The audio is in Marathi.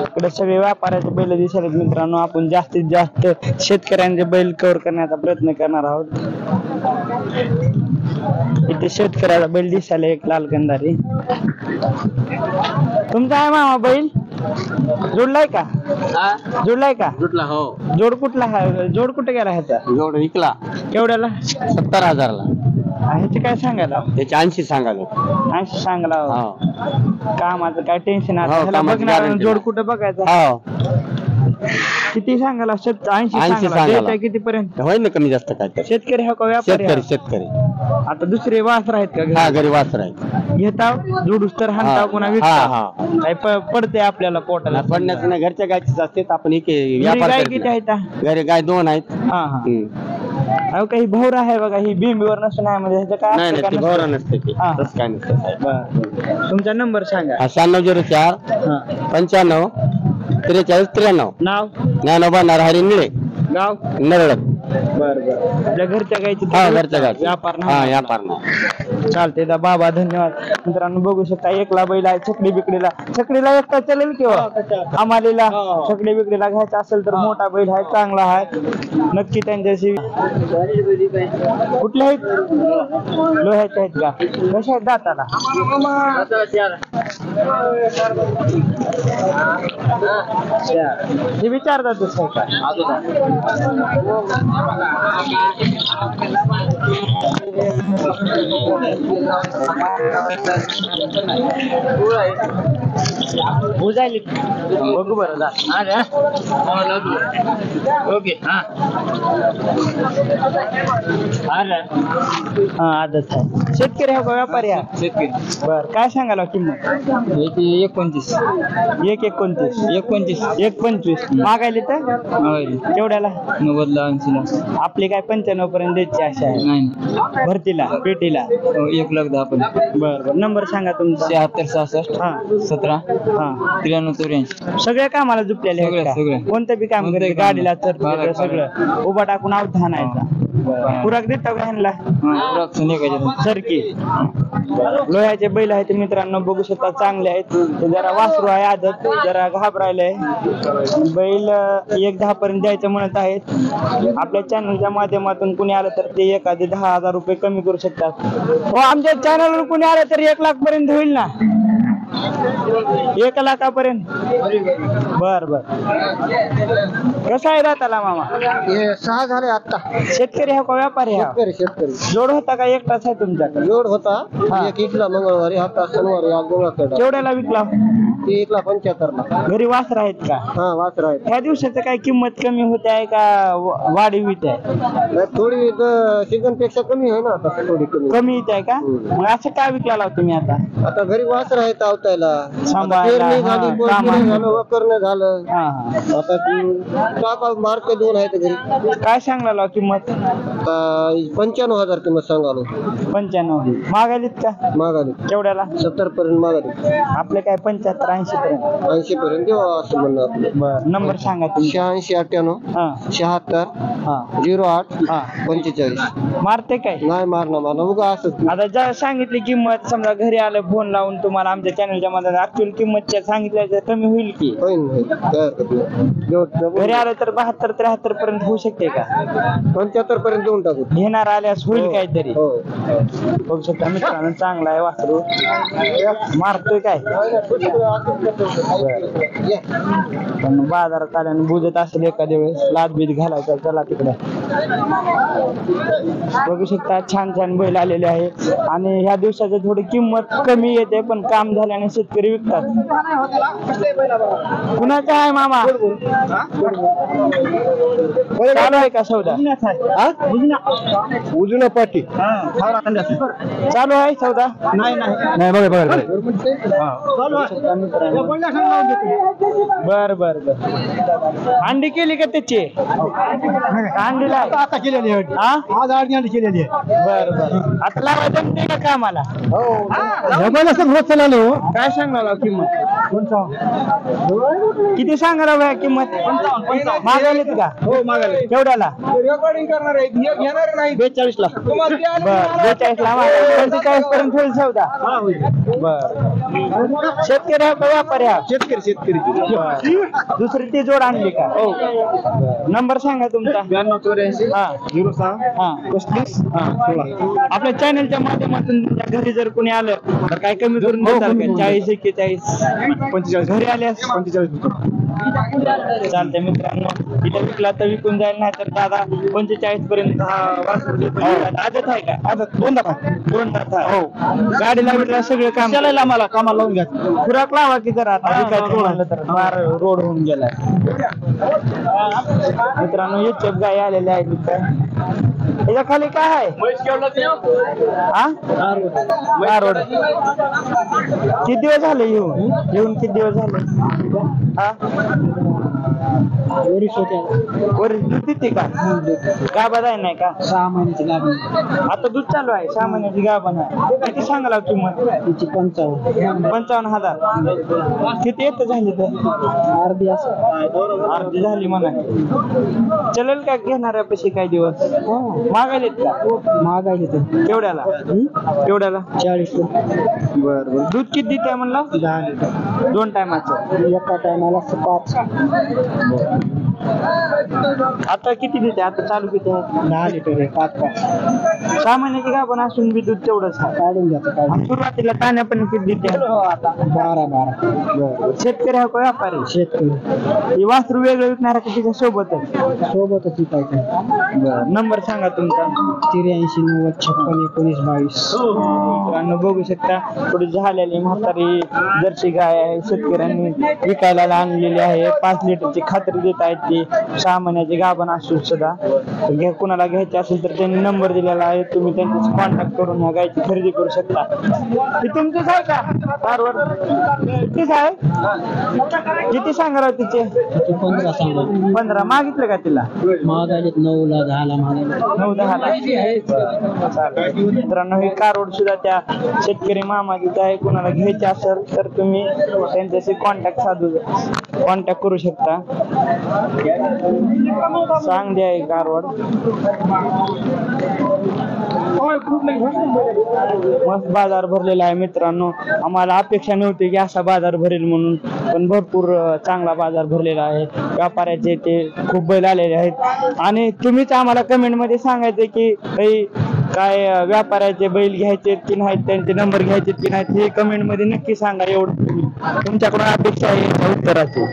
इकडे सगळे व्यापाऱ्याचे बैल दिसले मित्रांनो. आपण जास्तीत जास्त शेतकऱ्यांचे बैल कव्हर करण्याचा प्रयत्न करणार आहोत. इथे शेतकऱ्याचा बैल दिसायला एक लाल गंधारी. तुमचा आहे मामा बैल? जोडलाय का? जोडलाय का? कुठला? हो. जोड कुठला आहे? जोड कुठे गेला ह्याचा? जोड विकला. केवढ्याला? 70,000ला. ह्याचे काय सांगायला? त्याचे 80 सांगालो. 80 सांगला. कामाचं काय टेन्शन हो, आता कामाचं बघणार guarantee. जोड कुठं बघायचं? हो. किती सांगाला? 80 सांगाला. सांगाला. किती पर्यंत होईल ना कमी जास्त काय तर. शेतकरी हा का व्यापारी? शेतकरी. आता दुसरे वासर आहेत का? हा, घरी वासर आहे. घेता जोडूस तर हाणता पुन्हा विकता. काय पडते आपल्याला पोटाला? पडण्याचं नाही, घरच्या गायचीच असते. आपण गाय किती आहेत? घरी गाय 2 आहेत. हा हा. अहो काही भौरा आहे बघा, ही बिंबीवर नसून आहे म्हणजे ह्याचं काय? नाही ते भौरा नसते ते. तसं काय नसतं बरं. तुमचा नंबर सांगा. 9604 95 43 93. नाव? ज्ञानोबा नरहरी निळे, गाव? नरळक. बर बर. आपल्या घरच्या गायची घरच्या गाय. व्यापार व्यापार नाही. चालते दा बाबा, धन्यवाद. मित्रांनो बघू शकता एकला बैल आहे. छकडी बिकडीला, छकडीला एकटा चालेल किंवा आम्हाला छकडी बिकडीला घ्यायचा असेल तर मोठा बैल आहे, चांगला आहे. नक्की त्यांच्याशी. कुठले आहेत? लोह्याचे आहेत का? कशा आहेत दाताला? हे विचारतातच आहे का? बुजायली बघू बरं जा. ओके. हा आजच आहे. शेतकरी हा का व्यापारी? शेतकरी. बर, काय सांगाल किंमत? 29. 1.25 मागायले तर केवढ्याला? 90ला 80ला. आपली काय 95 पर्यंत द्यायची आशा आहे? नाही. भरतीला पेटीला 1,10,000 पण. बर. नंबर सांगा तुमचा. 7666 17 93 84. सगळ्या कामाला जुपलेले आहेत सगळे. का? कोणतं बी काम करते? गाडीला तर सगळं उभा टाकून आऊत हाणायचा. खुराक देता का ह्यांना? सरकी. लोह्याचे बैल आहेत मित्रांनो, बघू शकता चांगले आहेत. जरा वासरू आहे आदत, जरा घाबरायलाय. बैल 1.10 पर्यंत द्यायचं म्हणत आहेत. आपल्या चॅनलच्या माध्यमातून कुणी आलं तर ते एखादे 10,000 रुपये कमी करू शकतात. हो, आमच्या चॅनलवर कुणी आलं तर 1 लाख पर्यंत होईल ना? 1 लाखापर्यंत. बर बर. कसा आहे दाताला मामा? 6 झाले आता. शेतकरी हा का व्यापारी? शेतकरी. जोड होता का एकटाच आहे तुमच्याकडे? जोड होता. एक विकला मंगळवारी, आता शनिवारी आज गोळाकडे. केवढ्याला विकला? 1,75ला. घरी वासर आहेत का? हा, वासर आहेत. ह्या दिवसाचं काय किंमत कमी होते आहे का वाढी होत आहे? थोडी सीझन पेक्षा कमी आहे ना आता, थोडी कमी येत आहे का? मग असं काय विकला तुम्ही आता? आता घरी वासर आहेत आवतायला. सांभाळायला, पेरणी झाली, पोरणी झालं, वकरणं झालं. हा. आता मार्क 2 आहेत घरी. काय सांगला किंमत? 95,000 किंमत सांगालो. 95 मागायलीत का? मागाली. केवढ्याला? 70 पर्यंत मागाली. आपले काय 75-80 पर्यंत? 80 पर्यंत देऊ असं म्हणणं आपलं. बर. नंबर सांगा तुम्ही. 86 98 08 45. मारते काय? नाही मारणार मला उगा असं. आता ज्या सांगितली किंमत, समजा घरी आलं फोन लावून तुम्हाला आमच्या चॅनलच्या मध्ये ऍक्च्युअल किंमत सांगितल्या कमी होईल की? घरी आलं तर 72-73 पर्यंत होऊ शकते का? 75 पर्यंत देऊन टाकू. घेणार आल्यास होईल काहीतरी. बघू शकता मित्रांनो, चांगला आहे वासरू. मारतोय काय? पण बाजारात आल्याने बुजत असेल एखाद्या वेळेस, लाद बीज घालायचा. चला तिकडे बघू शकता छान छान बैल आलेले आहे. आणि ह्या दिवसाची थोडी किंमत कमी येते, पण काम झाल्याने शेतकरी विकतात. कुणाचा आहे मामा? चालू आहे का सौदा? उजूना पाटी चालू आहे सौदा? नाही बर बर बर. अंडी केली का त्याची? अंडीला आता केलेली आहे. आज अंडी केलेली आहे. बर बर. आता लावायचं जमते का कामाला? काय सांगणार किंमत? किती सांगणार भाई किंमत? मागायलेत का? हो मागायले. केवढ्याला? रेकॉर्डिंग करणार आहे, घेणार नाही. 42 ला. बर 42 ला. 45 पर्यंत होईल सौदा? बर. शेतकरी हा का व्यापारी हा शेतकरी दुसरी ती जोड आणली का हो नंबर सांगा तुमचा 92 हा 06 हा 35 हा 16 आपल्या चॅनलच्या माध्यमातून तुमच्या घरी जर कोणी आलं तर काय कमी करून देताल का 40 41 45 घरी आल्यास 45 चालतंय मित्रांनो इथे विकला तर विकून जाईल नाही तर दादा 45 पर्यंत हा वासरू देतो. आदत आहे का आता दोन दात हो गाडी लावली सगळं काम चालायला मला कामाला लावून घ्या खुराक लावा की जरा आता विकायचं म्हणलं तर फार रोड होऊन गेलाय मित्रांनो इच्छेप गाय आलेले आहेत तिथं त्याच्या खाली काय आहे हा रोड किती दिवस झाले येऊन किती दिवस झाले हा वरील दूध देते का गाभा जाय नाही का 6 महिन्याची गाभ आता दूध चालू आहे 6 महिन्याची गाभण आहे किती सांगाल किंमत तिची 55,000 किती येत झाली तर अर्धी झाली म्हणा चलेल का घेणाऱ्या पैसे काही दिवस मागायलेत का महागायची तर केवढ्याला 40 बर दूध किती देते म्हणला 10 लिटर 2 टायमाचं एका टायमाला 5 आता किती देते आता चालू किती आहे 10 लिटर आहे 5 6 महिन्याची गाभण असून बी दूध तेवढंच आहे काढून घ्यायचं आणि सुरुवातीला ताण्या पण किती देते 12 शेतकरी हा का व्यापारी शेतकरी हे वासरू वेगळं विकणारा का तिच्या सोबतच सोबतच विकायचं नंबर सांगा तुमचा 83 90 56 19 22 मित्रांनो बघू शकता थोडी झालेली म्हातारी जर्सी गाय आहे शेतकऱ्यांनी विकायला आणलेली आहे 5 लिटरची खात्री देत आहेत ती 6 महिन्याची गाभण असून सुद्धा कुणाला घ्यायची असेल तर त्यांनी नंबर दिलेला आहे तुम्ही त्यांच्याशी कॉन्टॅक्ट करून ह्या गायची खरेदी करू शकता ती तुमचीच आहे का कारवड कितीच आहे किती सांगा तिचे 15 सांगा 15 मागितलं का तिला महागायचे 9 ला 10 ला महागायचे 9-10 मित्रांनो हे कारवड सुद्धा त्या शेतकरी मामागीच आहे कुणाला घ्यायचे असेल तर तुम्ही त्यांच्याशी कॉन्टॅक्ट करू शकता सांग द्या कारवड मस्त बाजार भरलेला आहे मित्रांनो आम्हाला अपेक्षा नव्हती की असा बाजार भरेल म्हणून पण भरपूर चांगला बाजार भरलेला आहे व्यापाऱ्याचे ते खूप बैल आलेले आहेत आणि तुम्हीच आम्हाला कमेंट मध्ये सांगायचे की काय व्यापाऱ्याचे बैल घ्यायचे की नाहीत त्यांचे नंबर घ्यायचे की नाहीत हे कमेंट मध्ये नक्की सांगा एवढं तुमच्याकडून अपेक्षा आहे उत्तराची